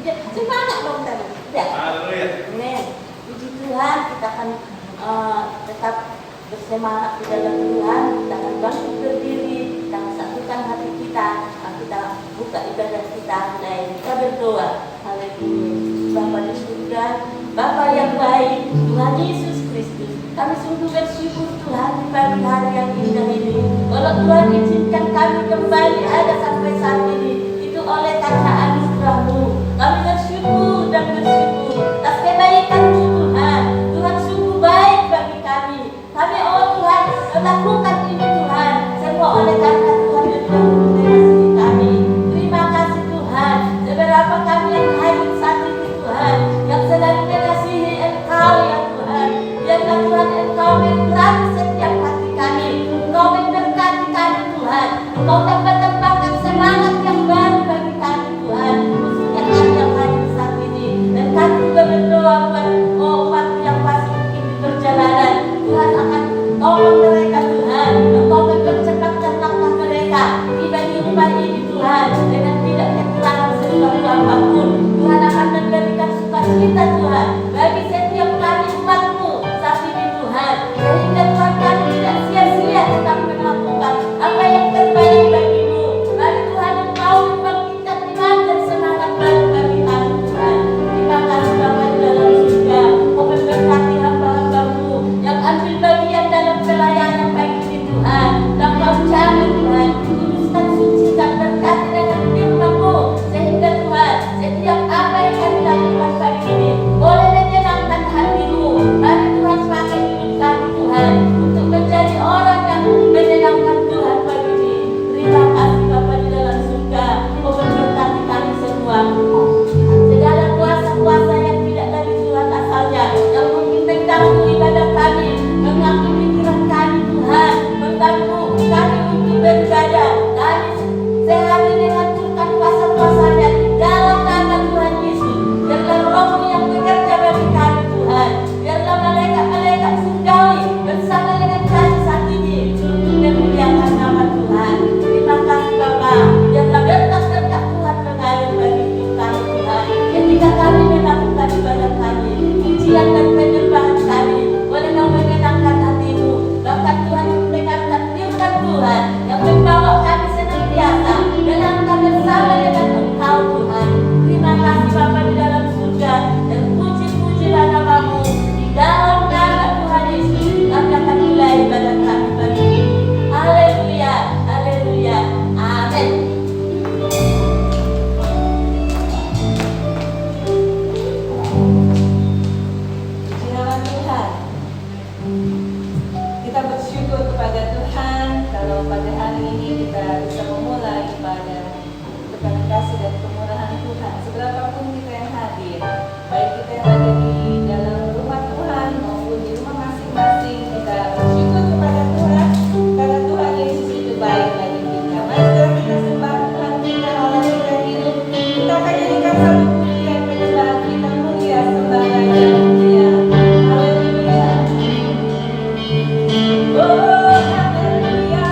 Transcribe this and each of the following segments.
Semangat dong tadi. Ya. Amin. Puji Tuhan, kita akan tetap bersemangat di dalam Tuhan. Kita akan bangkit berdiri, kita akan satukan hati kita. Kita buka ibadah kita dan kita berdoa. Haleluya. Bapa di surga, Bapa yang baik, Tuhan Yesus Kristus, kami sungguh bersyukur Tuhan di pagi hari yang indah ini. Kalau Tuhan izinkan kami kembali ada sampai saat ini, itu oleh karena anugerah-Mu. Kami bersyukur dan bersyukur atas kebaikan-Mu Tuhan. Tuhan sungguh baik bagi kami. Kami Tuhan melakukan ini Tuhan, semua oleh karena Tuhan yang telah mengasihi kami. Terima kasih Tuhan. Seberapa kami yang hadir saat ini Tuhan, yang sedang mengasihi Engkau ya Tuhan. Biarlah Tuhan Engkau memberkati setiap hati kami. Engkau memberkati kami Tuhan. Engkau tambah-tambahkan semangat yang baru bagi kami Tuhan. Khususnya kami yang hadir saat ini. Dan kami juga berdoa buat umat yang masih mungkin di perjalanan. Tuhan akan tolong mereka Tuhan. Engkau mempercepatkan langkah mereka tiba di rumah ini Tuhan, dengan tidak kekurangan sesuatu apapun. Tuhan akan memberikan sukacita Tuhan bagi setiap kami umat-Mu saat ini Tuhan, sehingga Tuhan kami tidak sia-sia tetap melakukan apa yang terbaik bagi-Mu. Mari Tuhan Engkau membangkitkan iman dan semangat baru bagi kami Tuhan. Terima kasih Bapa di dalam surga. Kau memberkati hamba-hamba-Mu yang ambil bagian dalam pelayanan pagi ini Tuhan. Dan Kau jaga Tuhan, kuduskan, sucikan, berkati dengan firman-Mu, sehingga Tuhan setiap apa yang kami lakukan pagi ini boleh menyenangkan hati-Mu. Mari Tuhan pakai hidup kami Tuhan untuk menjadi orang yang menyenangkan Tuhan pagi ini. Terima kasih Bapa di dalam surga. Kau memberkati kami semua. Segala kuasa-kuasa yang tidak dari Tuhan asalnya, yang mungkin mengganggu ibadah kami, mengganggu pikiran kami Tuhan, mengganggu kami untuk beribadah, kami sehat ini hancurkan kuasa-kuasanya di dalam nama Tuhan Yesus. Biarlah Roh-Mu yang bekerja bagi kami Tuhan. Biarlah malaikat-malaikat surgawi bersama dengan kami saat ini untuk memuliakan nama Tuhan. Terima kasih Bapa. Biarlah berkat-berkat Tuhan mengalir bagi hidup kami Tuhan. Ketika kami melakukan ibadah kami, pujian dan penyembahan kami boleh menyenangkan hati-Mu. Bahkan Tuhan mendengarkan firman Tuhan yang membawa kami senantiasa melangkah bersama dengan Engkau Tuhan. Terima kasih Bapa di dalam surga, dan puji-pujilah nama-Mu. Di dalam nama Tuhan Yesus kami akan mulai ibadah kami pagi ini. Haleluya, haleluya, amin. Puji nama Tuhan. Kita bersyukur kepada Tuhan kalau pada hari ini kita bisa memulai pada berkat kasih dan kemurahan Tuhan. Seberapapun kita yang hadir, baik kita yang ada di dalam rumah Tuhan maupun di rumah masing-masing, kita bersyukur kepada Tuhan karena Tuhan Yesus itu baik bagi kita. Mari kita sembah Tuhan kita, Allah kita hidup. Kita akan jadikan satu pujian penyembahan kita mulia, sembah Raja mulia. Haleluya. Oh, haleluya.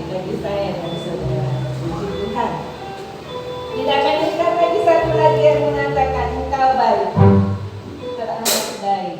bagi saya dan saudara. Puji Tuhan. Kita akan lihat lagi satu lagi yang mengatakan engkau baik, teramat baik.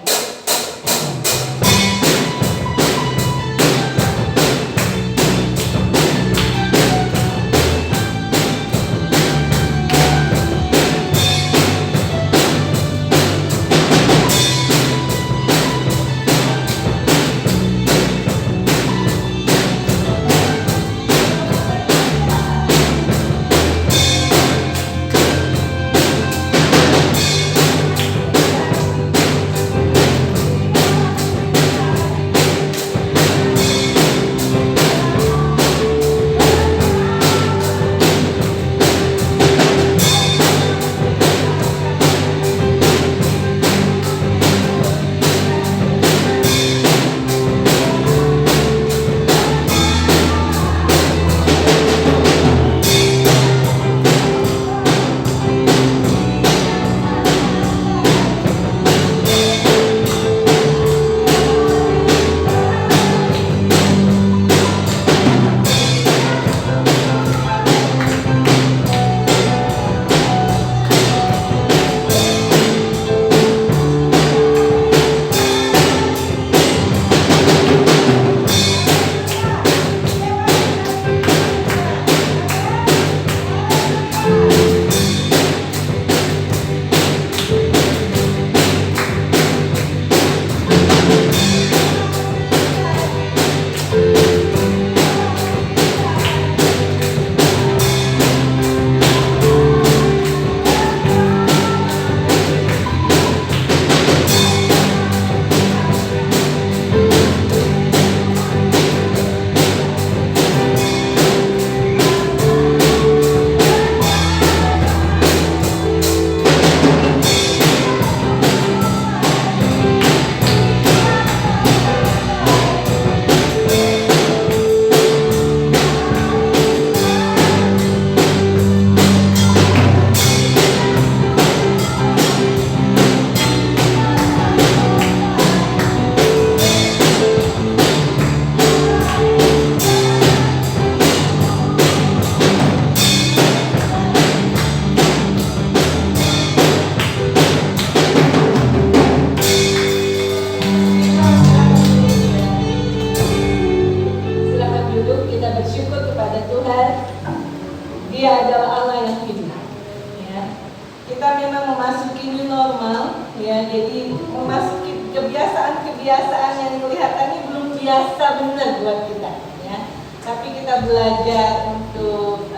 Kebiasaan yang kelihatannya belum biasa benar buat kita, ya. Tapi kita belajar untuk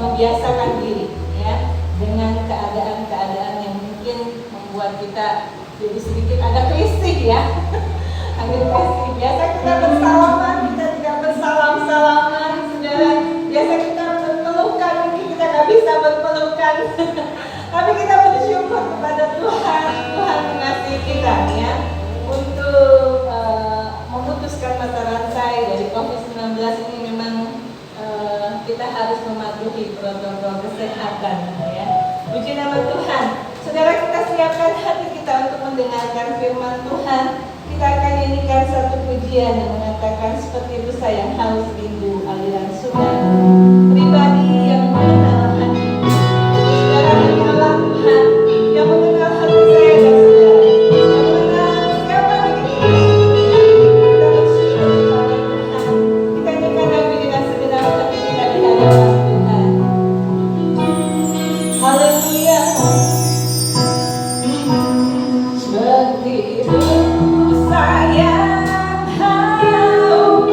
membiasakan diri, ya, dengan keadaan-keadaan yang mungkin membuat kita jadi sedikit agak risih, ya. Agak risih. Biasa kita bersalaman, kita tidak bersalam-salaman, saudara. Biasa kita berpelukan, mungkin kita nggak bisa berpelukan. Tapi kita bersyukur kepada Tuhan, Tuhan mengasihi kita, ya, untuk memutuskan mata rantai dari COVID-19 ini. Memang kita harus mematuhi protokol kesehatan, ya. Puji nama Tuhan. Saudara, kita siapkan hati kita untuk mendengarkan firman Tuhan. Kita akan nyanyikan satu pujian yang mengatakan seperti itu, sayang haus rindu aliran sungai. Pribadi yang mengenal hati. Saudara, mengenal Tuhan yang mengenal hati saya dan saudara. Yang mengenal siapa diri kita. Kita bersyukur kepada Tuhan. Kita nyanyikan lagi dengan segenap hati kita di hadapan Tuhan. Haleluya. Seperti itu sayang haus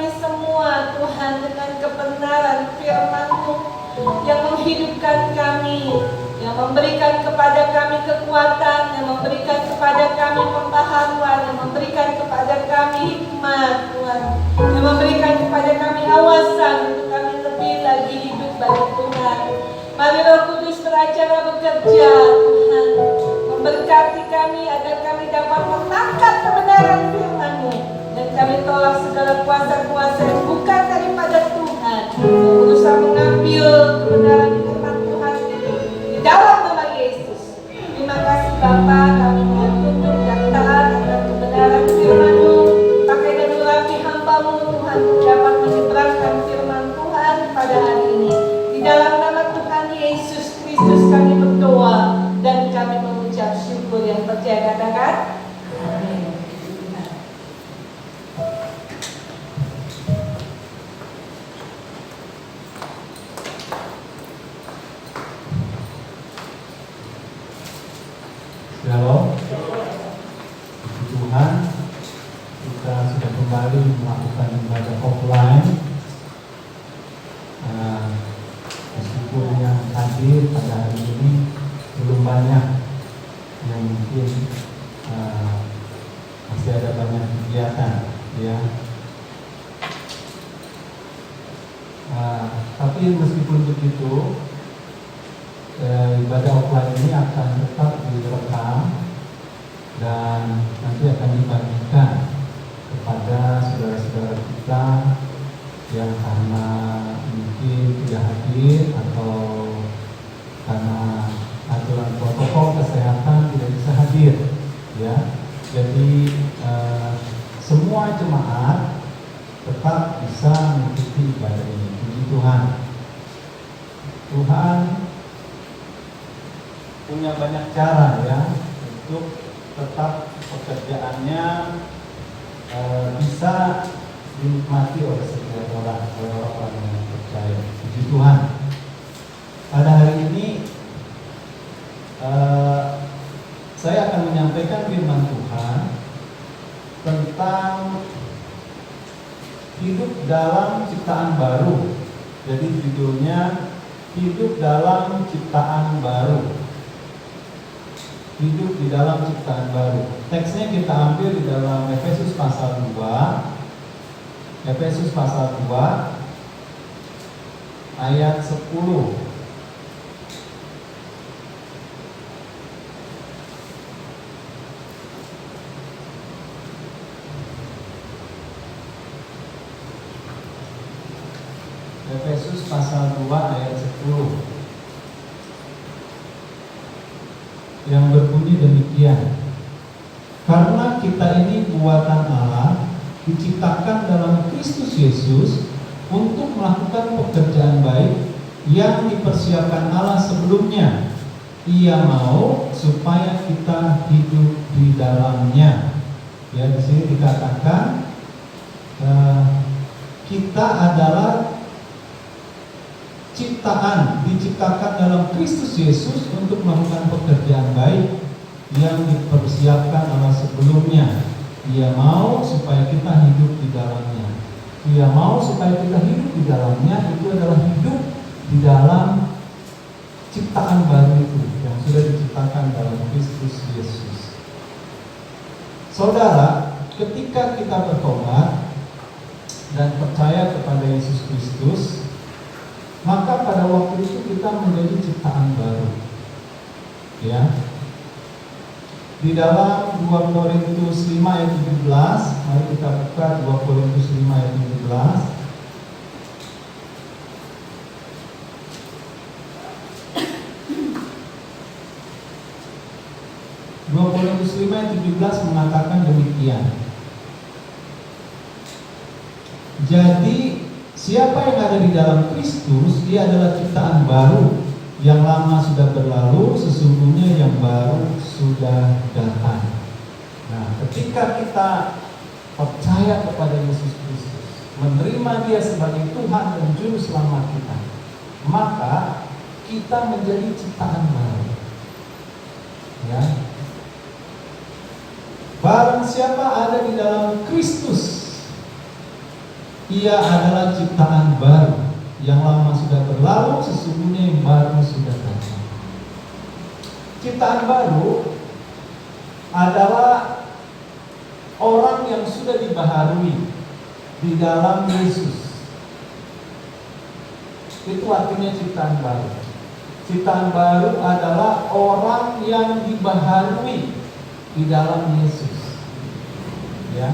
kami semua Tuhan dengan kebenaran firman-Mu yang menghidupkan kami, yang memberikan kepada kami kekuatan, yang memberikan kepada kami pembaharuan, yang memberikan kepada kami hikmat Tuhan, yang memberikan kepada kami awasan untuk kami lebih lagi hidup bagi Tuhan. Mari Roh Kudus beracara bekerja Tuhan, memberkati kami agar kami dapat menangkap kebenaran firman-Mu, dan kami tolak segala kuasa-kuasa yang bukan daripada Tuhan yang berusaha mengambil kebenaran firman Tuhan di dalam nama Yesus. Terima kasih Bapa, kami mau tunduk dan taat akan kebenaran firman-Mu. Pakai dan urapi hamba-Mu Tuhan untuk dapat menyeberangkan firman Tuhan pada hari ini. Di dalam nama Tuhan Yesus Kristus kami berdoa dan kami mengucap syukur yang percaya, katakan amin. Shalom. Puji Tuhan, kita sudah kembali melakukan ibadah offline. Meskipun yang hadir pada hari ini belum banyak, yang mungkin masih ada banyak kegiatan, ya. Tapi meskipun begitu, ibadah offline ini akan tetap direkam dan nanti akan dibagikan kepada saudara-saudara kita yang karena mungkin tidak hadir atau karena aturan protokol kesehatan tidak bisa hadir, ya. Jadi semua jemaat tetap bisa mengikuti ibadah ini. Puji Tuhan. Tuhan punya banyak cara, ya, untuk tetap pekerjaannya bisa dinikmati oleh setiap orang, oleh orang-orang yang percaya. Puji Tuhan. Pada hari ini saya akan menyampaikan firman Tuhan tentang hidup dalam ciptaan baru. Jadi judulnya hidup dalam ciptaan baru. Hidup di dalam ciptaan baru. Teksnya kita ambil di dalam Efesus pasal 2. Efesus pasal 2 ayat 10. Efesus pasal 2 ayat 10 yang berbunyi demikian. Karena kita ini buatan Allah, diciptakan dalam Kristus Yesus untuk melakukan pekerjaan baik yang dipersiapkan Allah sebelumnya. Ia mau supaya kita hidup di dalamnya. Ya, di sini dikatakan kita adalah ciptaan, diciptakan dalam Kristus Yesus untuk melakukan pekerjaan baik yang dipersiapkan Allah sebelumnya. Ia mau supaya kita hidup di dalamnya. Ia mau supaya kita hidup di dalamnya. Itu adalah hidup di dalam ciptaan baru itu yang sudah diciptakan dalam Kristus Yesus. Saudara, ketika kita bertobat dan percaya kepada Yesus Kristus, maka pada waktu itu kita menjadi ciptaan baru. Ya. Di dalam 2 Korintus 5 ayat 17, mari kita buka 2 Korintus 5 ayat 17. Korintus 5 ayat 17 mengatakan demikian. Jadi siapa yang ada di dalam Kristus, dia adalah ciptaan baru. Yang lama sudah berlalu, sesungguhnya yang baru sudah datang. Nah, ketika kita percaya kepada Yesus Kristus, menerima Dia sebagai Tuhan dan Juru Selamat kita, maka kita menjadi ciptaan baru. Ya. Barang siapa ada di dalam Kristus, ia adalah ciptaan baru. Yang lama sudah berlalu, sesungguhnya yang baru sudah datang. Ciptaan baru adalah orang yang sudah dibaharui di dalam Yesus. Itu artinya ciptaan baru. Ciptaan baru adalah orang yang dibaharui di dalam Yesus. Ya.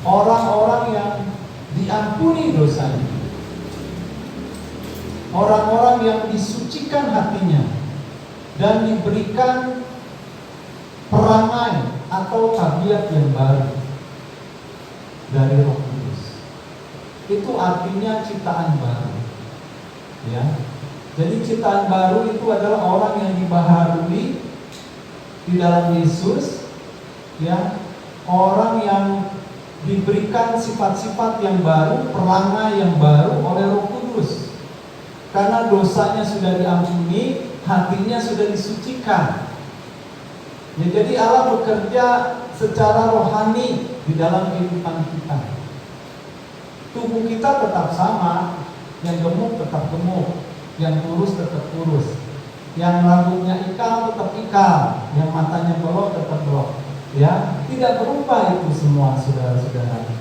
Orang-orang yang diampuni dosanya. Orang-orang yang disucikan hatinya dan diberikan perangai atau tabiat yang baru dari Roh Kudus. Itu artinya ciptaan baru. Ya. Jadi ciptaan baru itu adalah orang yang dibaharui di dalam Yesus, ya. Orang yang diberikan sifat-sifat yang baru, perangai yang baru oleh Roh Kudus. Karena dosanya sudah diampuni, hatinya sudah disucikan. Ya, jadi Allah bekerja secara rohani di dalam kehidupan kita. Tubuh kita tetap sama, yang gemuk tetap gemuk, yang kurus tetap kurus, yang rambutnya ikal tetap ikal, yang matanya belok tetap belok. Ya, tidak berubah itu semua, saudara-saudara.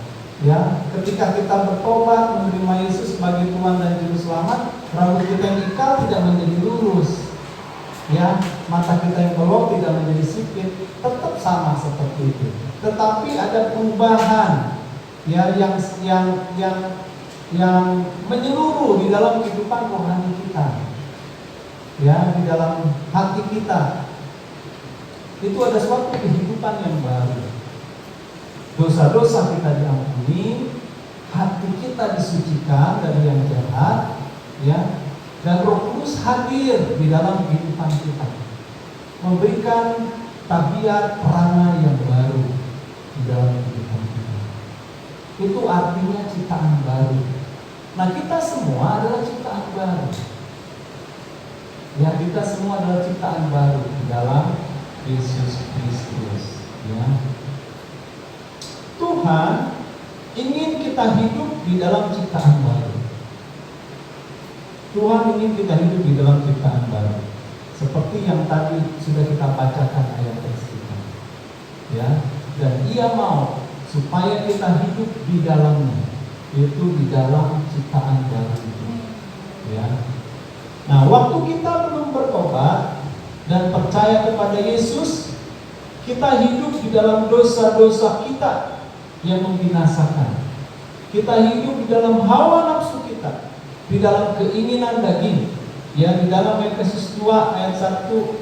Ya, ketika kita bertobat menerima Yesus sebagai Tuhan dan Juru Selamat, rambut kita yang ikal tidak menjadi lurus. Ya, mata kita yang belok tidak menjadi sipit, tetap sama seperti itu. Tetapi ada perubahan, ya, yang menyeluruh di dalam kehidupan rohani kita, ya, di dalam hati kita. Itu ada suatu kehidupan yang baru. Dosa-dosa kita diampuni, hati kita disucikan dari yang jahat, ya, dan Roh Kudus hadir di dalam kehidupan kita, memberikan tabiat perangai yang baru di dalam kehidupan kita. Itu artinya ciptaan baru. Nah, kita semua adalah ciptaan baru. Ya, kita semua adalah ciptaan baru di dalam Yesus Kristus. Ya. Tuhan ingin kita hidup di dalam ciptaan baru. Tuhan ingin kita hidup di dalam ciptaan baru. Seperti yang tadi sudah kita bacakan ayat teks kita. Ya, dan Ia mau supaya kita hidup di dalamnya, yaitu di dalam ciptaan baru itu. Ya. Nah, waktu kita belum bertobat dan percaya kepada Yesus, kita hidup di dalam dosa-dosa kita yang membinasakan. Kita hidup di dalam hawa nafsu kita, di dalam keinginan daging. Ya, di dalam Efesus 2 ayat 1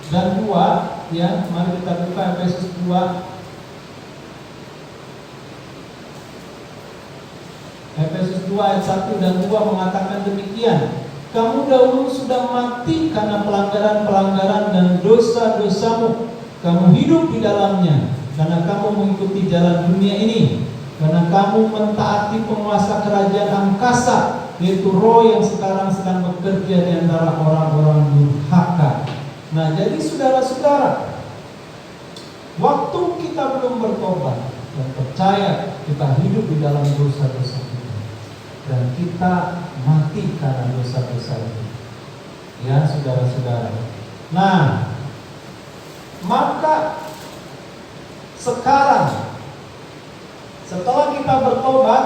dan 2, ya, mari kita buka Efesus 2. Efesus 2 ayat 1 dan 2 mengatakan demikian. Kamu dahulu sudah mati karena pelanggaran-pelanggaran dan dosa-dosamu. Kamu hidup di dalamnya karena kamu mengikuti jalan dunia ini. Karena kamu mentaati penguasa kerajaan angkasa, yaitu roh yang sekarang sedang bekerja di antara orang-orang durhaka. Nah, jadi saudara-saudara, waktu kita belum bertobat dan percaya, kita hidup di dalam dosa-dosa kita, dan kita mati karena dosa-dosa itu. Ya, saudara-saudara. Nah, maka sekarang setelah kita bertobat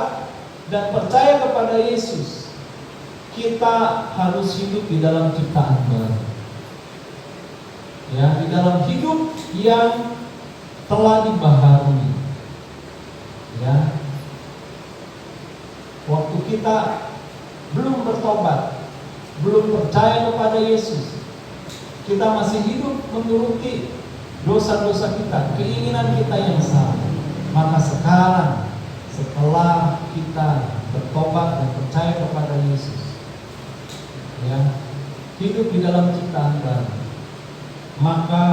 dan percaya kepada Yesus, kita harus hidup di dalam ciptaan baru. Ya, di dalam hidup yang telah dibaharui. Ya. Waktu kita belum bertobat, belum percaya kepada Yesus, kita masih hidup menuruti dosa-dosa kita, keinginan kita yang salah. Maka sekarang, setelah kita bertobat dan percaya kepada Yesus, ya, hidup di dalam ciptaan baru, maka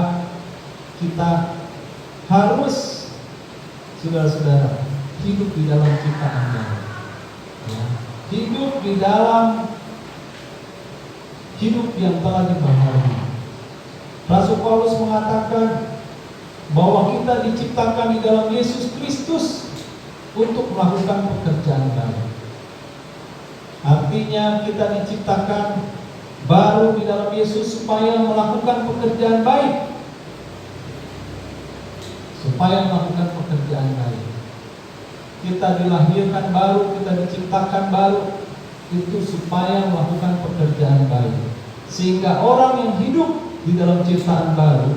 kita harus, saudara-saudara, hidup di dalam ciptaan baru. Ya, hidup di dalam hidup yang telah dibaharui. Rasul Paulus mengatakan bahwa kita diciptakan di dalam Yesus Kristus untuk melakukan pekerjaan baik. Artinya kita diciptakan baru di dalam Yesus supaya melakukan pekerjaan baik. Supaya melakukan pekerjaan baik. Kita dilahirkan baru, kita diciptakan baru, itu supaya melakukan pekerjaan baik. Sehingga orang yang hidup di dalam ciptaan baru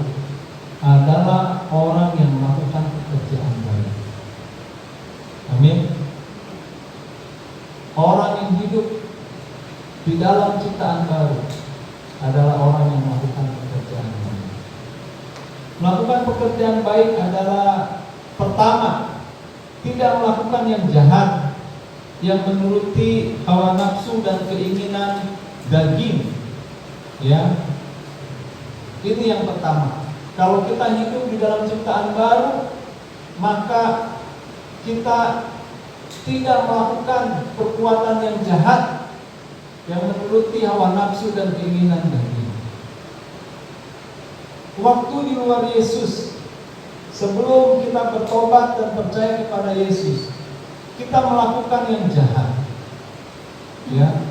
adalah orang yang melakukan pekerjaan baik. Amin. Orang yang hidup di dalam ciptaan baru adalah orang yang melakukan pekerjaan baik. Melakukan pekerjaan baik adalah pertama, tidak melakukan yang jahat, yang menuruti hawa nafsu dan keinginan daging. Ya, ini yang pertama. Kalau kita hidup di dalam ciptaan baru, maka kita tidak melakukan perbuatan yang jahat, yang menuruti hawa nafsu dan keinginan daging. Waktu di luar Yesus, sebelum kita bertobat dan percaya kepada Yesus, kita melakukan yang jahat. Ya,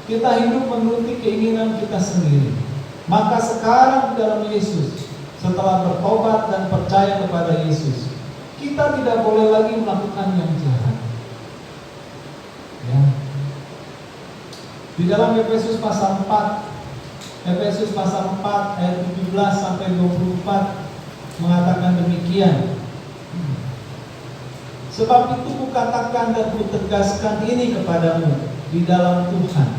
kita hidup menuruti keinginan kita sendiri. Maka sekarang di dalam Yesus, setelah bertobat dan percaya kepada Yesus, kita tidak boleh lagi melakukan yang jahat. Ya. Di dalam Efesus pasal 4 ayat 17 sampai 24 mengatakan demikian. Sebab itu kukatakan dan kutegaskan ini kepadamu di dalam Tuhan.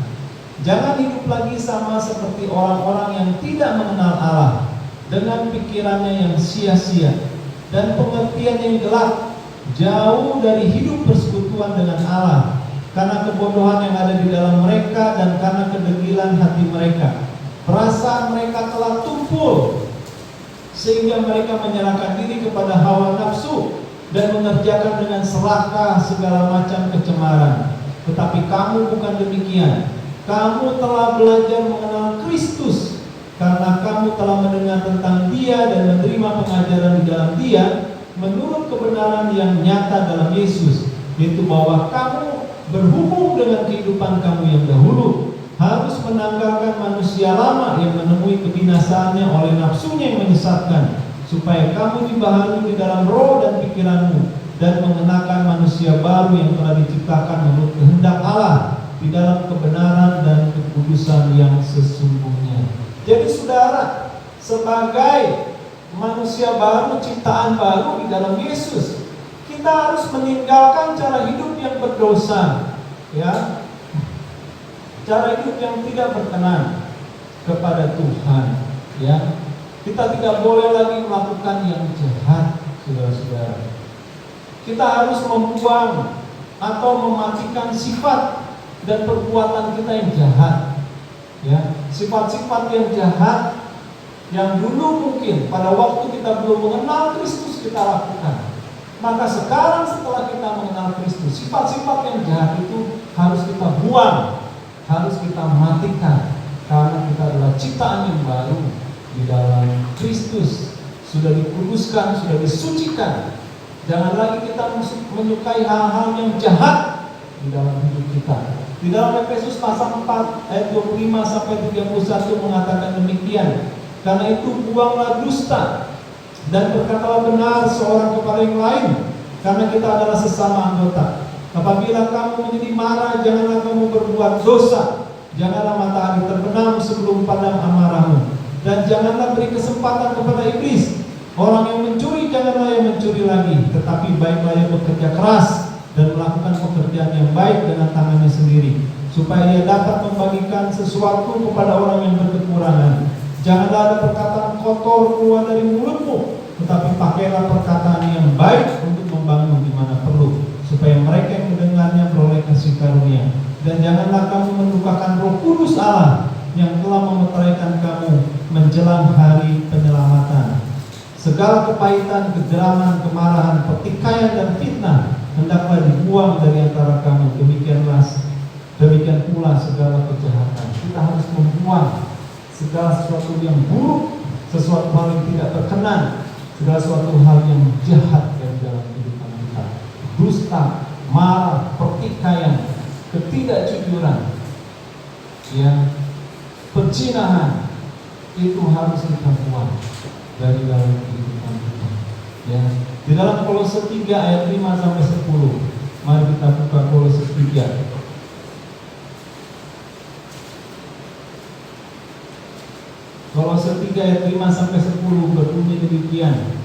Jangan hidup lagi sama seperti orang-orang yang tidak mengenal Allah, dengan pikirannya yang sia-sia dan pengertian yang gelap, jauh dari hidup persekutuan dengan Allah, karena kebodohan yang ada di dalam mereka dan karena kedegilan hati mereka. Perasaan mereka telah tumpul sehingga mereka menyerahkan diri kepada hawa nafsu dan mengerjakan dengan serakah segala macam kecemaran. Tetapi kamu bukan demikian. Kamu telah belajar mengenal Kristus, karena kamu telah mendengar tentang Dia dan menerima pengajaran di dalam Dia menurut kebenaran yang nyata dalam Yesus, yaitu bahwa kamu berhubung dengan kehidupan kamu yang dahulu, harus menanggalkan manusia lama yang menemui kebinasaannya oleh nafsunya yang menyesatkan, supaya kamu dibaharui di dalam roh dan pikiranmu, dan mengenakan manusia baru yang telah diciptakan menurut kehendak Allah di dalam kebenaran dan kekudusan yang sesungguhnya. Jadi saudara, sebagai manusia baru, ciptaan baru di dalam Yesus, kita harus meninggalkan cara hidup yang berdosa, ya, cara hidup yang tidak berkenan kepada Tuhan, ya. Kita tidak boleh lagi melakukan yang jahat, saudara-saudara. Kita harus membuang atau mematikan sifat dan perbuatan kita yang jahat, ya. Sifat-sifat yang jahat yang dulu mungkin pada waktu kita belum mengenal Kristus kita lakukan. Maka sekarang setelah kita mengenal Kristus, sifat-sifat yang jahat itu harus kita buang, harus kita matikan, karena kita adalah ciptaan yang baru di dalam Kristus, sudah dikuduskan, sudah disucikan. Jangan lagi kita menyukai hal-hal yang jahat di dalam hidup kita. Di dalam Efesus pasal 4 ayat 25 sampai 31 mengatakan demikian. Karena itu buanglah dusta dan berkatalah benar seorang kepada yang lain, karena kita adalah sesama anggota. Apabila kamu menjadi marah, janganlah kamu berbuat dosa. Janganlah matahari terbenam sebelum padam amarahmu, dan janganlah beri kesempatan kepada iblis. Orang yang mencuri, janganlah yang mencuri lagi, tetapi baiklah yang bekerja keras dan melakukan pekerjaan yang baik dengan tangannya sendiri, supaya ia dapat membagikan sesuatu kepada orang yang berkekurangan. Janganlah ada perkataan kotor keluar dari mulutmu, tetapi pakailah perkataan yang baik untuk membangun di mana perlu, supaya mereka yang mendengarnya beroleh kasih karunia. Dan janganlah kamu mendukakan Roh Kudus Allah yang telah memeteraikan kamu menjelang hari penyelamatan. Segala kepahitan, kejeraman, kemarahan, pertikaian dan fitnah hendaklah dibuang dari antara kamu. Demikian pula segala kejahatan. Kita harus membuang segala sesuatu yang buruk, sesuatu hal yang tidak berkenan, segala sesuatu hal yang jahat dari dalam kehidupan kita. dusta, marah, pertikaian, ketidakjujuran, ya, perzinahan, itu harus kita buang dari dalam kehidupan kita. Ya, di dalam Kolose 3 ayat 5 sampai 10. Mari kita buka Kolose 3. Kolose 3 ayat 5 sampai 10 berbunyi demikian.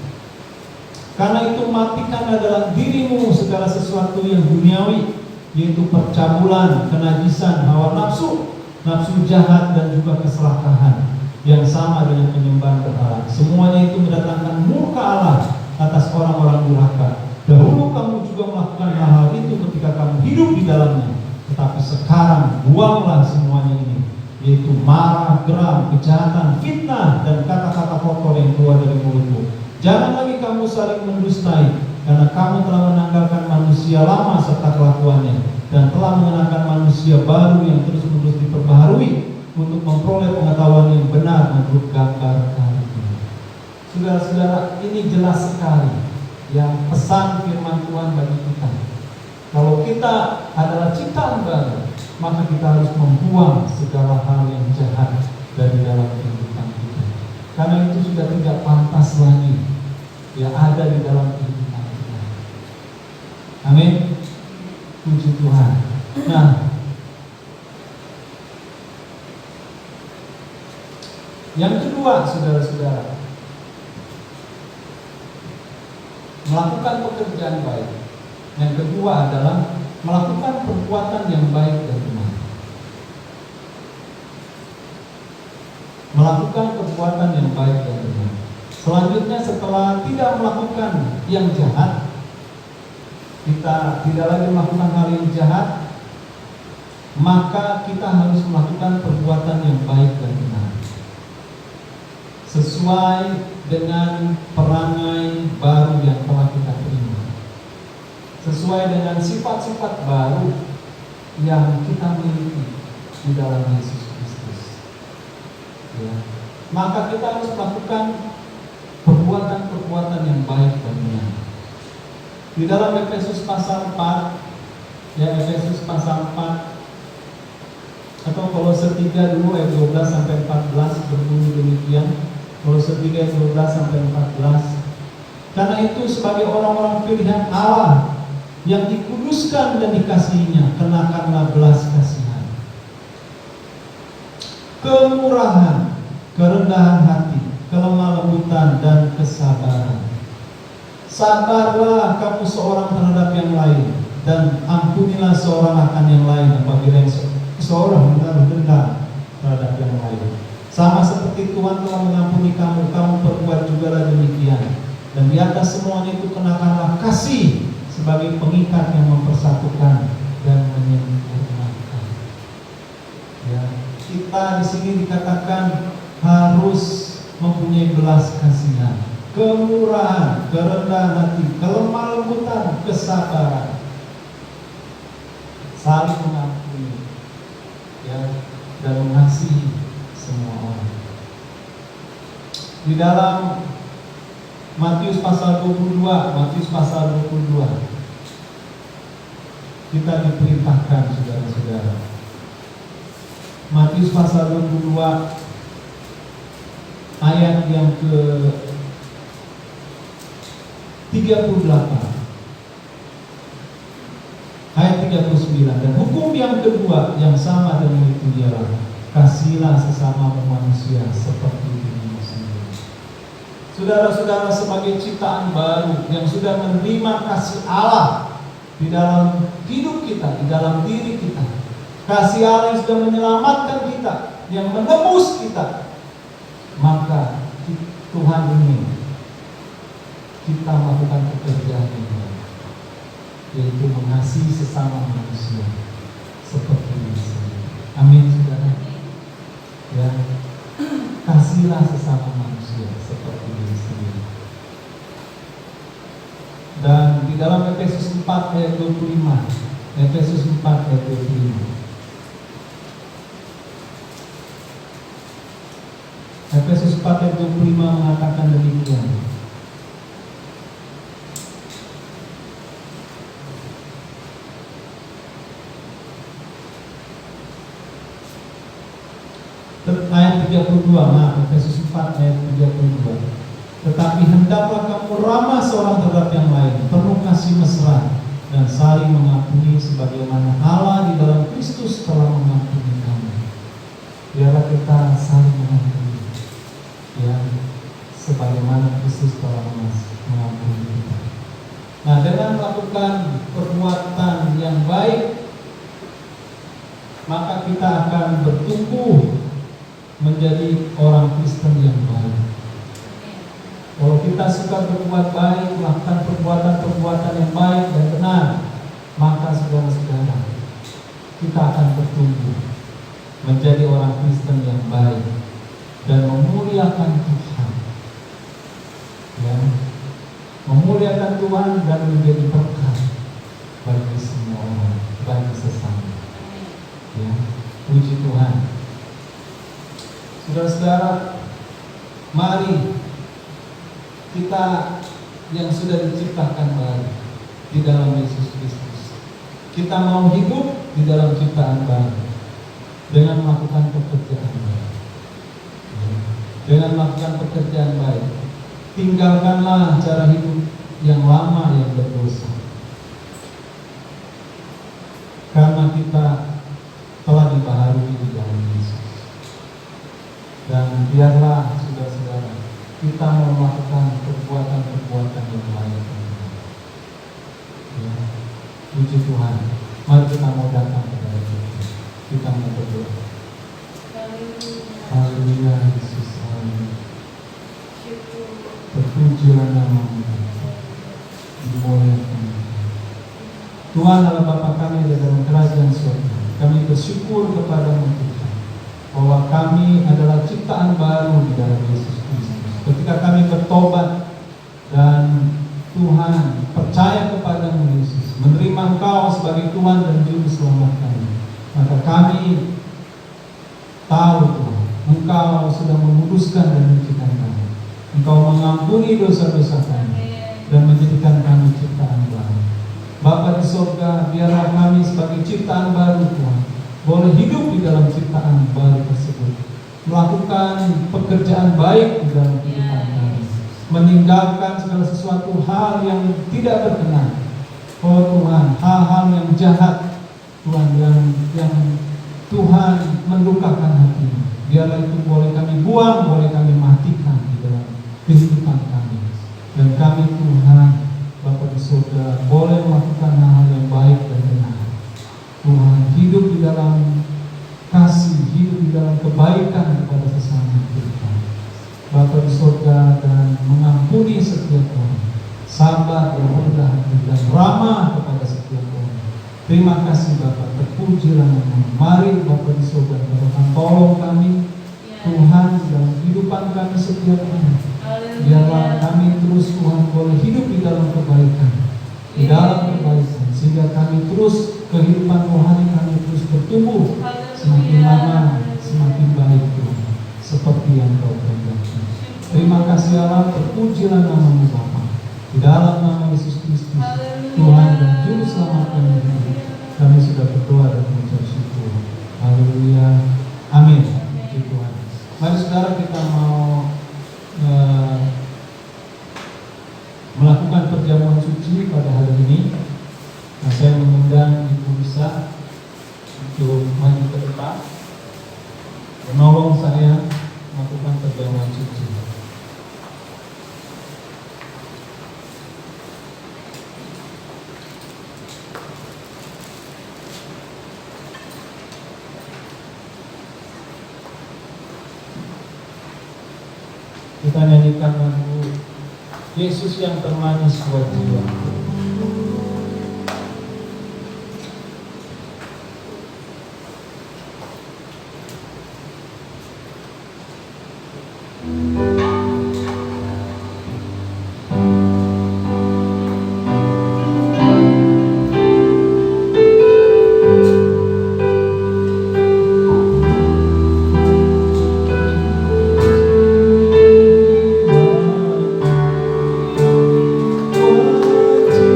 Karena itu matikan adalah dirimu segala sesuatu yang duniawi, yaitu percabulan, kenajisan, hawa nafsu, nafsu jahat dan juga keserakahan yang sama dengan penyembahan berhala. Semuanya itu mendatangkan murka Allah atas orang-orang durhaka. Dahulu kamu juga melakukan hal-hal itu ketika kamu hidup di dalamnya, tetapi sekarang buanglah semuanya ini, yaitu marah, geram, kejahatan, fitnah, dan kata-kata kotor yang keluar dari mulutmu. Jangan lagi kamu saling mendustai, karena kamu telah menanggalkan manusia lama serta kelakuannya, dan telah mengenakan manusia baru yang terus-menerus diperbaharui untuk memperoleh pengetahuan yang benar menurut gambar karunia. Saudara-saudara, ini jelas sekali yang pesan firman Tuhan bagi kita. Kalau kita adalah ciptaan baru, maka kita harus membuang segala hal yang jahat dari dalam kehidupan kita, karena itu sudah tidak pantas lagi yang ada di dalam kehidupan kita. Amin. Puji Tuhan. Nah, yang kedua, saudara-saudara, melakukan pekerjaan baik. Yang kedua adalah melakukan perbuatan yang baik dan benar. Melakukan perbuatan yang baik dan benar. Selanjutnya, setelah tidak melakukan yang jahat, kita tidak lagi melakukan hal yang jahat, maka kita harus melakukan perbuatan yang baik dan benar, sesuai dengan perangai baru yang telah kita terima, sesuai dengan sifat-sifat baru yang kita miliki di dalam Yesus Kristus. Ya. Maka kita harus melakukan perbuatan-perbuatan yang baik dan benar. Di dalam Efesus pasal 4, ya, Efesus pasal 4 atau Kolose 3 dulu ayat 12 sampai 14 berbunyi demikian. Kolose 3 ayat 12 sampai 14. Karena itu sebagai orang-orang pilihan Allah yang dikuduskan dan dikasihinya, kenakanlah belas kasihan, kemurahan, kerendahan hati, kelemah lembutan, dan kesabaran. Sabarlah kamu seorang terhadap yang lain, dan ampunilah seorang akan yang lain apabila seorang menaruh dendam terhadap yang lain. Sama seperti Tuhan telah mengampuni kamu, kamu perbuat jugalah demikian. Dan di atas semuanya itu kenakanlah kasih sebagai pengikat yang mempersatukan dan menyempurnakan. Ya, kita di sini dikatakan harus mempunyai belas kasihan, kemurahan, kerendahan hati, kelemah lembutan, kesabaran, saling mengampuni, ya, dan mengasihi semua orang. Di dalam Matius pasal 22, kita diperintahkan, saudara-saudara. Matius pasal 22 ayat yang ke-38, ayat 39. Dan hukum yang kedua yang sama dengan itu ialah, kasihilah sesama manusia seperti dirimu sendiri. Saudara-saudara, sebagai ciptaan baru yang sudah menerima kasih Allah di dalam hidup kita, di dalam diri kita, kasih Allah yang sudah menyelamatkan kita, yang menebus kita, maka Tuhan ingin kita melakukan pekerjaan ini, yaitu mengasihi sesama manusia seperti diri sendiri. Amin, saudara. Ya, kasihlah sesama manusia seperti diri sendiri. Dan di dalam Efesus 4 ayat 25, Efesus 4 ayat 25, Efesus 4 ayat 25 mengatakan demikian. ayat 32, Efesus 4 ayat 32. Tetapi hendaklah kamu ramah seorang terhadap yang lain, penuh kasih mesra dan saling mengampuni sebagaimana Allah di dalam Kristus telah mengampuni kamu. Biarlah kita saling mengampuni, ya, sebagaimana Kristus telah mengampuni kita. Nah, dengan melakukan perbuatan yang baik, maka kita akan bertumbuh menjadi orang Kristen yang baik. Kalau kita suka berbuat baik, melakukan perbuatan-perbuatan yang baik dan benar, maka saudara-saudara, kita akan bertumbuh menjadi orang Kristen yang baik dan memuliakan Tuhan. Ya, memuliakan Tuhan dan menjadi berkat bagi semua orang, bagi sesama. Ya, puji Tuhan. Saudara-saudara, mari kita yang sudah diciptakan baru di dalam Yesus Kristus, kita mau hidup di dalam ciptaan baru dengan melakukan pekerjaan baik. Ya, dengan melakukan pekerjaan baik, tinggalkanlah cara hidup yang lama yang berdosa. Karena kita telah dibaharui di dalam Yesus. Dan biarlah saudara-saudara, kita mau melakukan perbuatan-perbuatan yang baik. Ya, puji Tuhan. Mari kita mau datang kepada Tuhan. Kita mau berdoa. Haleluya Yesus. Haleluya. Terpujilah nama-Mu. Dimuliakan. Tuhan adalah Bapa kami di dalam kerajaan surga. Kami bersyukur kepada-Mu Tuhan, bahwa kami adalah ciptaan baru di dalam Yesus Kristus. Ketika kami bertobat dan Tuhan percaya kepada-Mu Yesus, menerima Engkau sebagai Tuhan dan Juru Selamat kami, maka kami tahu Tuhan, Engkau sudah menguduskan dan menyucikan kami. Engkau mengampuni dosa-dosa kami dan menjadikan kami ciptaan baru. Bapa di surga, biarlah kami sebagai ciptaan baru Tuhan boleh hidup di dalam ciptaan baru tersebut, melakukan pekerjaan baik di dalam kehidupan kami, meninggalkan segala sesuatu hal yang tidak berkenan. Oh Tuhan, hal-hal yang jahat Tuhan, yang Tuhan mendukakan hati, biarlah itu boleh kami buang, boleh kami matikan di dalam kehidupan kami. Dan kami Tuhan Bapa di surga boleh melakukan hal-hal yang baik dan benar. Tuhan, hidup di dalam kasih, hidup di dalam kebaikan kepada sesama kita. Bapa di surga, dan mengampuni setiap orang, sabar dan rendah hati dan ramah kepada setiap orang. Terima kasih Bapa, terpujilah nama-Mu. Mari Bapa di surga, Tuhan tolong kami Tuhan dalam kehidupan kami setiap hari. Biarlah kami terus Tuhan boleh hidup di dalam kebaikan, di dalam kebaikan, sehingga kami terus kehidupan rohani kami terus bertumbuh semakin lama semakin baik Tuhan, seperti yang Kau kehendaki. Terima kasih Allah, terpujilah nama-Mu Bapa. Di dalam nama Yesus Kristus, Tuhan dan Juru Selamat kami sudah berdoa dan mengucap syukur. Haleluya. Amin. Puji Tuhan. Mari saudara, kita mau melakukan perjamuan suci pada hari ini. Nah, saya mengundang Ibu Lisa untuk maju ke depan, menolong saya melakukan perjamuan suci. Kita nyanyikan lagu Yesus yang termanis buat jiwa. Oh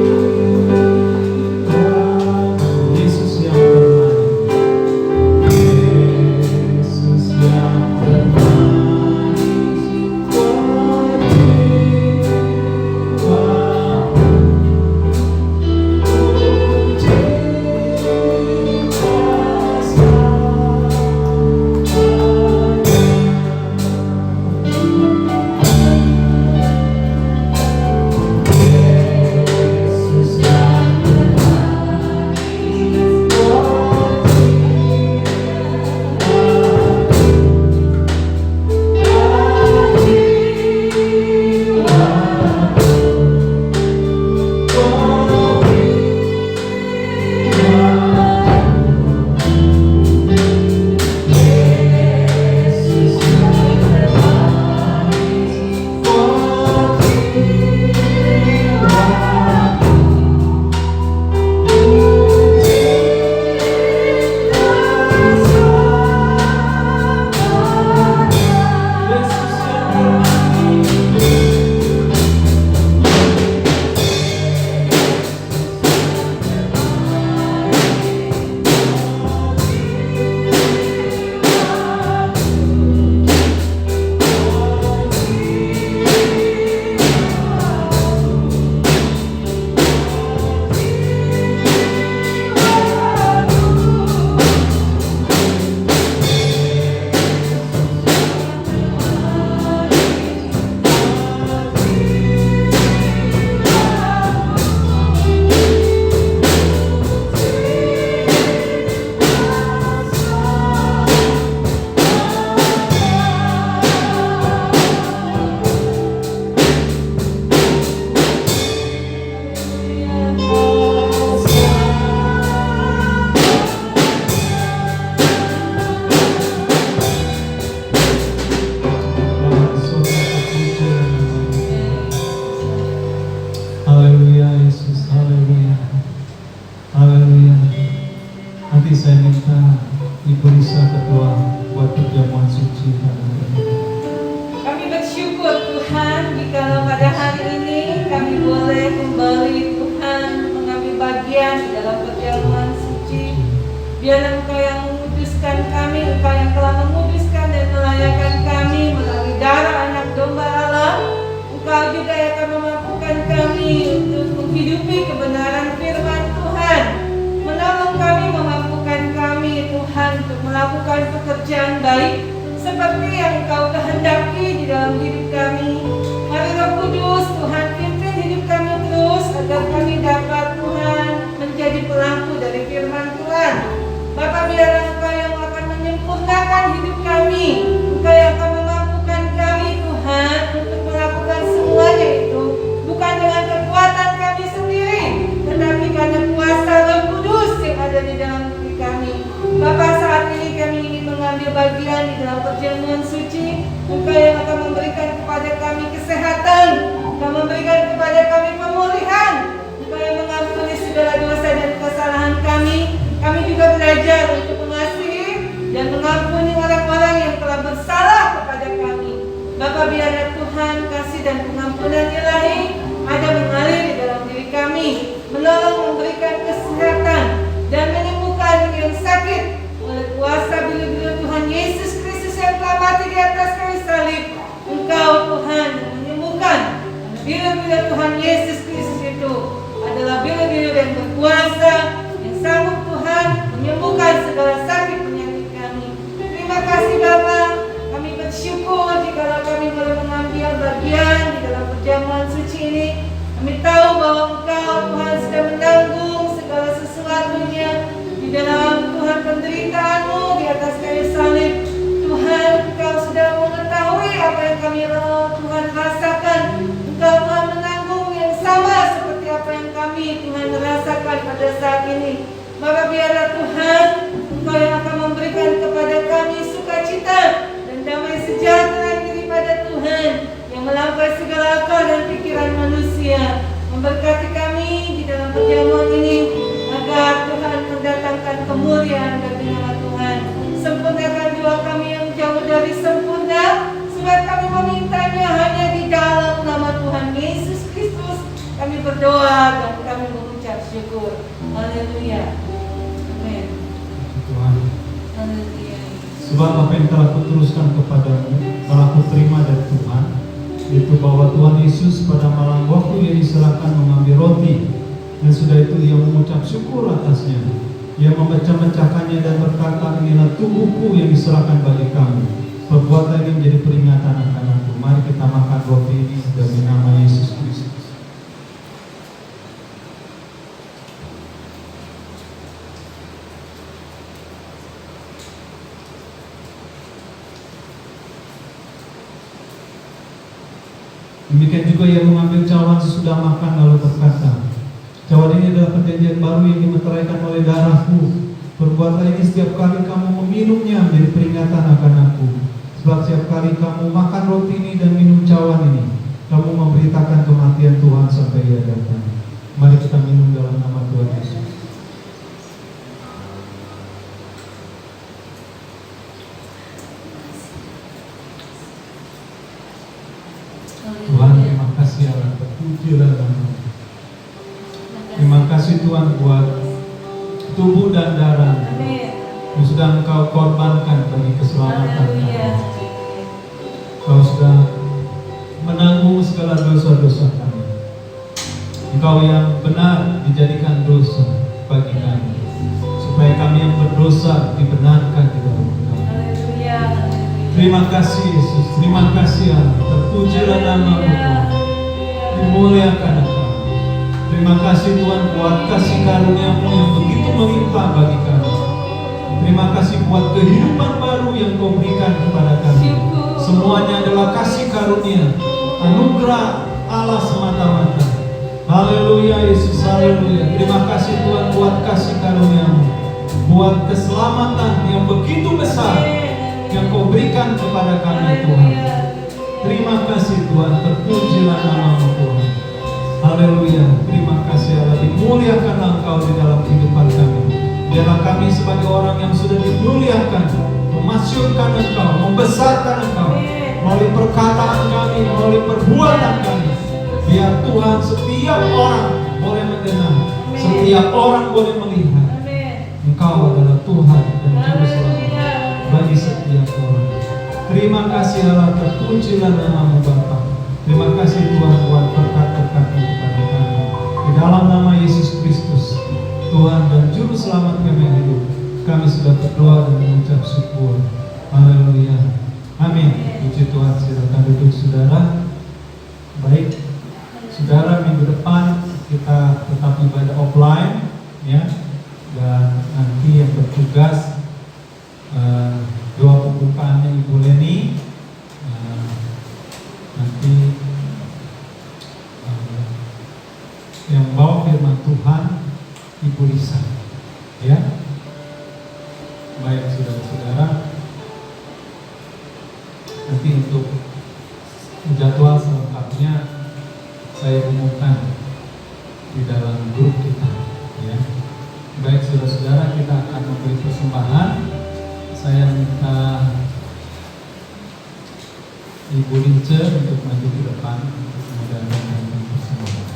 ini saya minta Ibu Risa Ketua buat perjamuan suci hari ini. Kami bersyukur Tuhan jika pada hari ini kami boleh kembali Tuhan mengambil bagian di dalam perjamuan suci. Biar Engkau yang menguduskan kami, Engkau yang telah menguduskan dan melayakan kami melalui darah anak domba Allah. Engkau juga yang akan memampukan kami untuk menghidupi kebenaran firman Tuhan. Menolong kami, memampukan kami Tuhan untuk melakukan pekerjaan baik seperti yang Engkau kehendaki di dalam hidup kami. Mari Roh Kudus Tuhan pimpin hidup kami terus agar kami dapat Tuhan menjadi pelaku dari firman Tuhan. Bapa, biar Engkau yang akan menyempurnakan hidup kami, Engkau yang akan memampukan kami Tuhan untuk melakukan semuanya itu bukan dengan kekuatan kami sendiri, tetapi karena kuasa Roh Kudus yang ada di dalam diri kami. Bapa, saat ini kami ingin mengambil bagian di dalam perjamuan suci. Engkau yang akan memberikan kepada kami kesehatan, Engkau memberikan kepada kami pemulihan, Engkau yang mengampuni segala dosa dan kesalahan kami. Kami juga belajar untuk mengasihi dan mengampuni orang-orang yang telah bersalah kepada kami. Bapa, biarlah Tuhan kasih dan pengampunan Ilahi ada mengalir di dalam diri kami, menolong memberikan kesehatan dan menyembuhkan yang sakit oleh kuasa bila-bila Tuhan Yesus Kristus yang telah mati di atas kayu salib. Engkau Tuhan yang menyembuhkan. Bila-bila Tuhan Yesus Kristus itu adalah bila-bila yang berkuasa, yang sanggup Tuhan menyembuhkan segala sakit penyakit kami. Terima kasih Bapa. Kami bersyukur jika kami boleh mengambil bagian di dalam perjamuan suci ini. Kami tahu bahwa Engkau Tuhan sudah menanggung segala sesuatunya di dalam Tuhan penderitaan-Mu di atas kayu salib. Tuhan, Engkau sudah mengetahui apa yang kami Tuhan rasakan. Engkau telah menanggung yang sama seperti apa yang kami Tuhan rasakan pada saat ini. Maka biarlah Tuhan Engkau yang akan memberikan kepada kami sukacita dan damai sejahtera daripada Tuhan yang melampaui segala akal dan pikiran manusia. Memberkati kami di dalam perjamuan ini agar Tuhan mendatangkan kemuliaan bagi nama Tuhan. Sempurnakan doa kami yang jauh dari sempurna, sebab kami memintanya hanya di dalam nama Tuhan Yesus Kristus. Kami berdoa dan kami mengucap syukur. Haleluya. Amin. Tuhan, Haleluya. sebab apa yang telah kuteruskan kepadamu telah kuterima dari Tuhan, yaitu bahwa Tuhan Yesus pada malam waktu ia diserahkan mengambil roti, dan sudah itu ia mengucap syukur atasnya. Ia memecah-mecahkannya dan berkata, inilah tubuhku yang diserahkan bagi kamu. Perbuatan ini menjadi peringatan akan aku. Mari kita makan roti ini demi nama Yesus Kristus. Demikian juga ia mengambil cawan sesudah makan lalu berkata, cawan ini adalah perjanjian baru yang dimeteraikan oleh darahku. Perbuatlah ini setiap kali kamu meminumnya menjadi peringatan akan aku. Sebab setiap kali kamu makan roti ini dan minum cawan ini, kamu memberitakan kematian Tuhan sampai ia datang. Mari kita minum dalam nama Tuhan Yesus. Tuhan, terima kasih Allah, terpujilah nama-Mu. Terima kasih Tuhan buat tubuh dan darah yang sudah Engkau korbankan bagi keselamatan kami. Engkau sudah menanggung segala dosa-dosa kami. Engkau yang benar dijadikan dosa bagi kami, supaya kami yang berdosa dibenarkan di dalam Engkau. Terima kasih Yesus, terima kasih Allah. Terpujilah nama-Mu Tuhan, dimuliakan Engkau. Terima kasih Tuhan buat kasih karunia-Mu yang begitu melimpah bagi kami. Terima kasih buat kehidupan baru yang Kau berikan kepada kami. Semuanya adalah kasih karunia, anugerah Allah semata-mata. Haleluya Yesus, haleluya. Terima kasih Tuhan buat kasih karunia-Mu, buat keselamatan yang begitu besar yang Kau berikan kepada kami Tuhan. Terima kasih Tuhan, terpujilah nama-Mu Tuhan. Haleluya. Terima kasih Allah, dimuliakan Engkau di dalam kehidupan kami. Biarlah kami sebagai orang yang sudah dimuliakan, memasyurkan Engkau, membesarkan Engkau melalui perkataan kami, melalui perbuatan kami. Biar Tuhan setiap orang boleh mendengar, setiap orang boleh melihat Engkau adalah Tuhan dan Juru Selamat bagi setiap orang. Terima kasih Allah, terpujilah nama-Mu Bapa. Terima kasih Tuhan buat berkat-berkat-Mu kepada kami. Di dalam nama Yesus Kristus, Tuhan dan Juru Selamat kami yang hidup, kami sudah berdoa dan mengucap syukur. Haleluya. Amin. Puji Tuhan. Silakan duduk saudara. Baik, saudara, minggu depan kita tetap ibadah offline, ya. Dan nanti yang bertugas doa pembukaannya Ibu Leni. Nanti yang bawa firman Tuhan Ibu Lisa, ya. Baik saudara-saudara, nanti untuk jadwal selengkapnya saya umumkan di dalam grup kita, ya. Baik saudara-saudara, kita akan memberi persembahan. Saya minta Ibu Lince untuk maju ke depan untuk menyampaikan persembahan.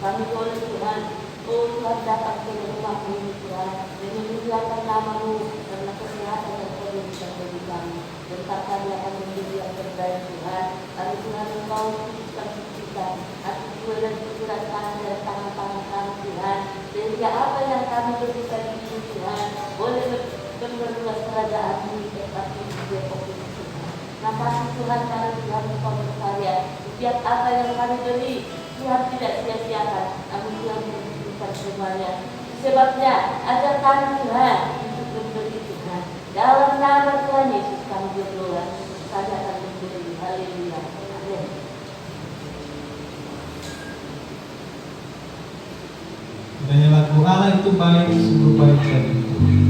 Kami boleh Tuhan, oh Tuhan datang ke rumah ini Tuhan, dan memuliakan nama-Mu karena kesehatan yang Kau berikan bagi kami. Dan kami akan menjadi yang terbaik Tuhan. Kami Tuhan Engkau sucikan hati jiwa dan pikiran kami dan tangan-tangan kami Tuhan. Sehingga apa yang kami berikan ini Tuhan, boleh berluas kerajaan-Mu di tempat ini Depok ini Tuhan. Makasih Tuhan karena Tuhan Engkau berkarya. Setiap apa yang kami beri, Tuhan tidak sia-siakan, namun Tuhan menunjukkan semuanya. Sebabnya, ajar kami Tuhan untuk memberi Tuhan. Dalam nama Tuhan Yesus kami berdoa, kami akan memberi. Haleluya. Amin. Adanya lagu Allah itu baik, sungguh baik bagi Tuhan.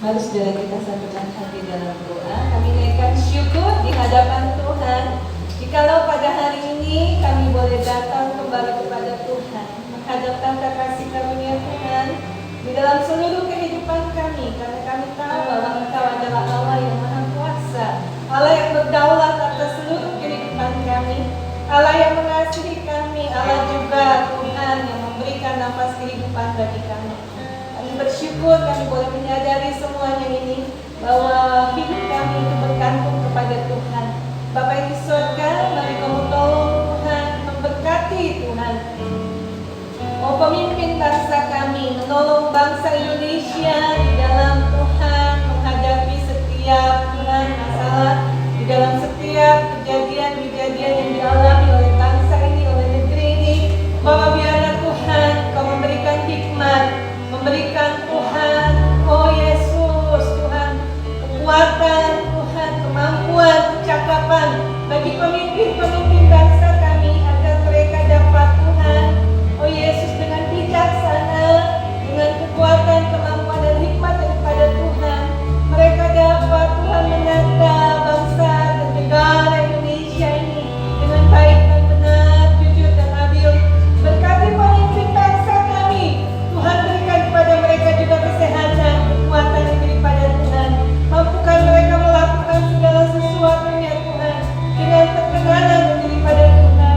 Mari saudara kita satukan hati dalam doa. Kami naikkan syukur di yang berdaulat atas seluruh kehidupan kami, Allah yang mengasihi kami, Allah juga Tuhan yang memberikan nafas kehidupan bagi kami. Kami bersyukur kami boleh menyadari semuanya ini, bahwa hidup kami itu bergantung kepada Tuhan. Bapa yang di surga, mari Kamu tolong Tuhan, memberkati Tuhan. Oh pemimpin bangsa kami, menolong bangsa Indonesia di dalam Tuhan menghadapi setiap Tuhan masalah, di dalam setiap kejadian-kejadian yang dialami oleh bangsa ini, oleh negeri ini. Bapa biarlah Tuhan Kau memberikan hikmat, memberikan Tuhan, oh Yesus Tuhan, kekuatan Tuhan, kemampuan, kecakapan bagi pemimpin-pemimpin bangsa kami, agar mereka dapat Tuhan, oh Yesus, dengan bijaksana, dengan kekuatan, kemampuan dan hikmat daripada Tuhan, mereka dapat Tuhan menata bangsa dan negara Indonesia ini dengan baik dan benar, jujur dan adil. Berkati pemimpin bangsa kami, Tuhan berikan kepada mereka juga kesehatan, kekuatan yang daripada Tuhan. Mampukan mereka melakukan segala sesuatunya Tuhan dengan ketenaran yang daripada Tuhan.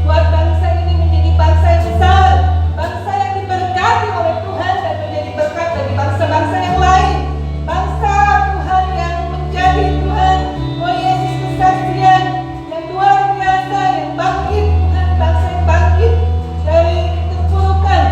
Buat bangsa ini menjadi bangsa yang besar, bangsa yang diberkati oleh Tuhan dan menjadi berkat bagi bangsa-bangsa yang lain. Bangsa Tuhan yang menjadi Tuhan, oh Yesus, kesaksian yang luar biasa, yang bangkit Tuhan, bangsa yang bangkit dari keterpurukan,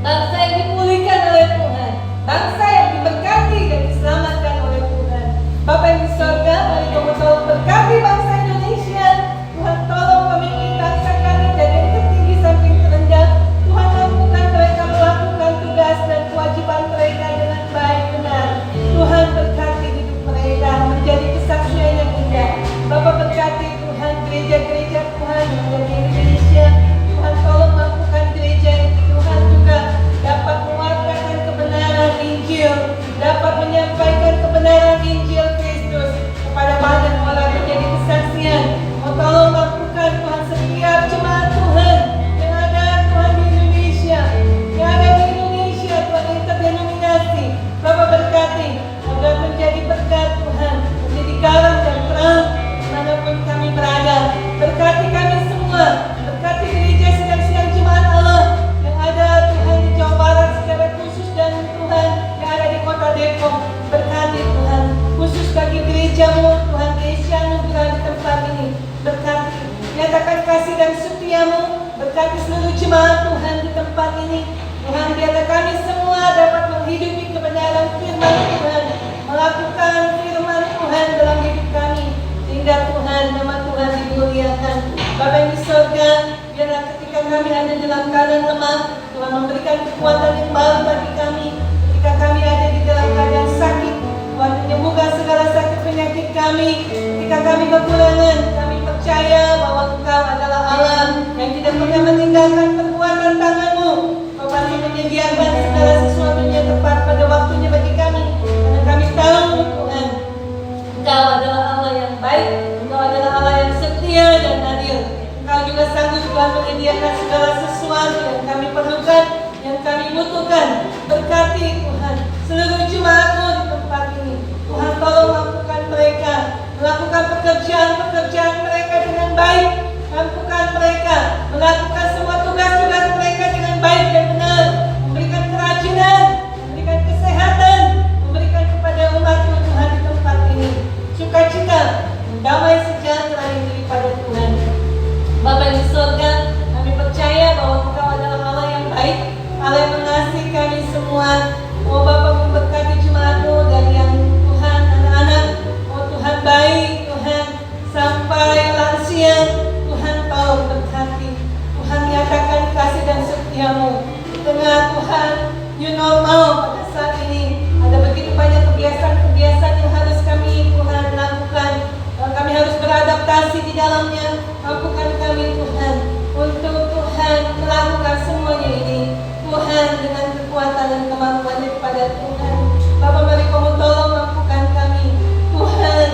bangsa yang dipulihkan oleh Tuhan, bangsa yang diberkati dan diselamatkan oleh Tuhan. Bapa yang di surga, mari Kamu tolong berkati bangsa Indonesia. Tuhan tolong pemimpin bangsa kami dari yang tertinggi sampai yang terendah. Tuhan mampukan mereka melakukan tugas dan kewajiban mereka dengan baik benar. Tuhan berkati hidup mereka menjadi kesaksian yang indah. Bapa berkati Tuhan gereja-gereja Tuhan yang ada di Indonesia. Tuhan tolong mampukan gereja ini Tuhan juga dapat mewartakan kebenaran Injil, dapat menyampaikan kebenaran Injil Kristus kepada banyak orang menjadi kesaksian. Oh tolong mampukan Tuhan setiap jemaat Tuhan yang ada Tuhan di Indonesia, yang ada di Indonesia Tuhan interdenominasi. Bapa berkati agar menjadi berkat Tuhan, menjadi garam dan terang dimanapun kami berada. Berkati kami semua, berkati gereja sedang-sedang jemaat Allah yang ada Tuhan di Jawa Barat secara khusus, dan Tuhan yang ada di kota Depok. Berkati Tuhan, khusus bagi gerejamu Tuhan, Gereja Anugerah di tempat ini. Berkati, nyatakan kasih dan setia-Mu, berkati seluruh jemaat Tuhan di tempat ini. Tuhan, biarlah kami semua dapat menghidupi kebenaran firman Tuhan, melakukan firman Tuhan dalam hidup kami, sehingga Tuhan, nama Tuhan dimuliakan. Bapa yang di surga, biarlah ketika kami ada dalam keadaan lemah, Tuhan memberikan kekuatan yang baru bagi kami. Ketika kami ada di dalam keadaan sakit, Tuhan menyembuhkan segala sakit penyakit kami. Ketika kami kekurangan, kami percaya bahwa Engkau adalah Allah yang tidak pernah meninggalkan perbuatan tangan-Mu. Kau pasti menyediakan segala sesuatunya tepat pada waktunya bagi kami, karena kami tahu Tuhan, Engkau adalah Allah yang baik, Engkau adalah Allah yang setia dan adil. Engkau juga sanggup Tuhan menyediakan segala sesuatu yang kami perlukan, yang kami butuhkan. Berkati Tuhan seluruh jemaat-Mu di tempat ini. Tuhan tolong mampukan mereka melakukan pekerjaan-pekerjaan mereka dengan baik. Mampukan mereka melakukan semua tugas-tugas mereka dengan baik dan benar. Memberikan kerajinan, memberikan kesehatan, memberikan kepada umat-Mu Tuhan di tempat ini sukacita, damai sejahtera yang daripada Tuhan. Bapa yang di surga, kami percaya bahwa Engkau adalah Allah yang baik, Allah yang mengasihi kami semua. Oh Bapa, memberkati jemaat-Mu dari yang Tuhan anak-anak, oh Tuhan baik, Tuhan sampai lansia. Tuhan tolong berkati, Tuhan nyatakan kasih dan setia-Mu di tengah Tuhan new normal pada saat ini. Ada begitu banyak kebiasaan-kebiasaan yang harus kami Tuhan lakukan. Kami harus beradaptasi di dalamnya. Mampukan kami Tuhan untuk Tuhan melakukan semuanya ini, Tuhan, dengan kekuatan dan kemampuan daripada Tuhan. Bapa, mari Kamu tolong mampukan kami Tuhan,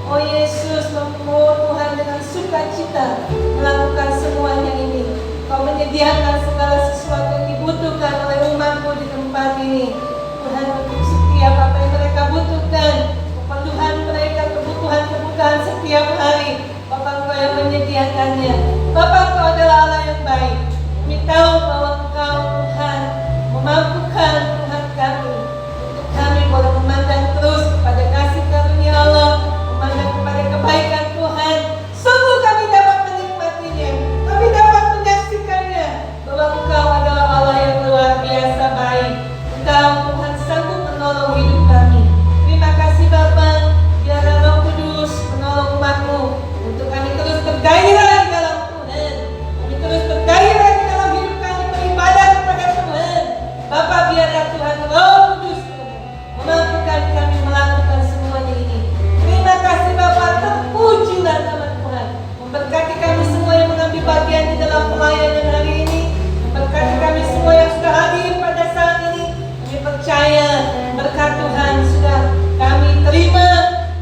oh Yesus, Tuhan, dengan sukacita melakukan semuanya ini. Kau menyediakan segala sesuatu yang dibutuhkan oleh umat-Mu di tempat ini, Tuhan, untuk setiap apa yang mereka butuhkan, kebutuhan mereka, kebutuhan Tuhan setiap hari. Bapa, Engkau yang menyediakannya. Bapa, Engkau adalah Allah yang baik. Kami tahu bahwa Engkau Tuhan memampukan Tuhan kami untuk kami boleh memandang terus kepada kasih karunia Allah, memandang kepada kebaikan Tuhan. Sungguh kami dapat menikmatinya, kami dapat menyaksikannya bahwa Engkau adalah Allah yang luar biasa baik. Engkau Tuhan sanggup menolong hidup kami. Terima kasih Bapa, biarlah Roh Kudus menolong umat-Mu untuk kami terus bergairah di dalam Tuhan. Kami terus bergairah di dalam hidup kami beribadah kepada Tuhan. Bapa, biarlah Tuhan Roh Kudus memampukan kami melakukan semuanya ini. Terima kasih Bapa, terpujilah nama Tuhan. Memberkati kami semua yang mengambil bagian di dalam pelayanan hari ini. Memberkati kami semua yang sudah hadir pada saat ini. Kami percaya berkat Tuhan sudah kami terima,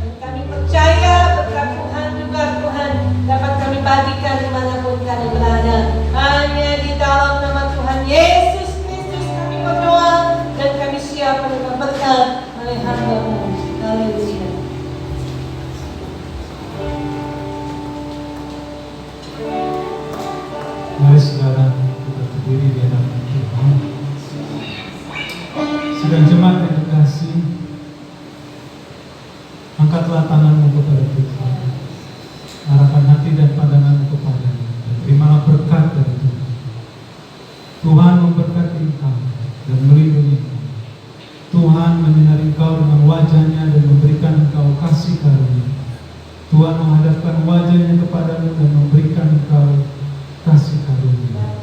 dan kami percaya berkat Tuhan juga Tuhan dapat kami bagikan dimanapun kami berada. Hanya di dalam nama Tuhan Yesus Kristus kami berdoa, dan kami siap menerima berkat oleh hamba-Mu. Haleluya. Mari saudara kita berdiri di hadapan Tuhan. Sidang jemaat yang terkasih, angkatlah tanganmu kepada Tuhan, arahkan hati dan pandanganmu kepada-Nya, dan terimalah berkat dari Tuhan. Tuhan memberkati engkau dan melindungi engkau. Tuhan menyinari engkau dengan wajah-Nya dan memberikan engkau kasih karunia. Tuhan menghadapkan wajah-Nya kepadamu dan memberikan engkau kasih karunia.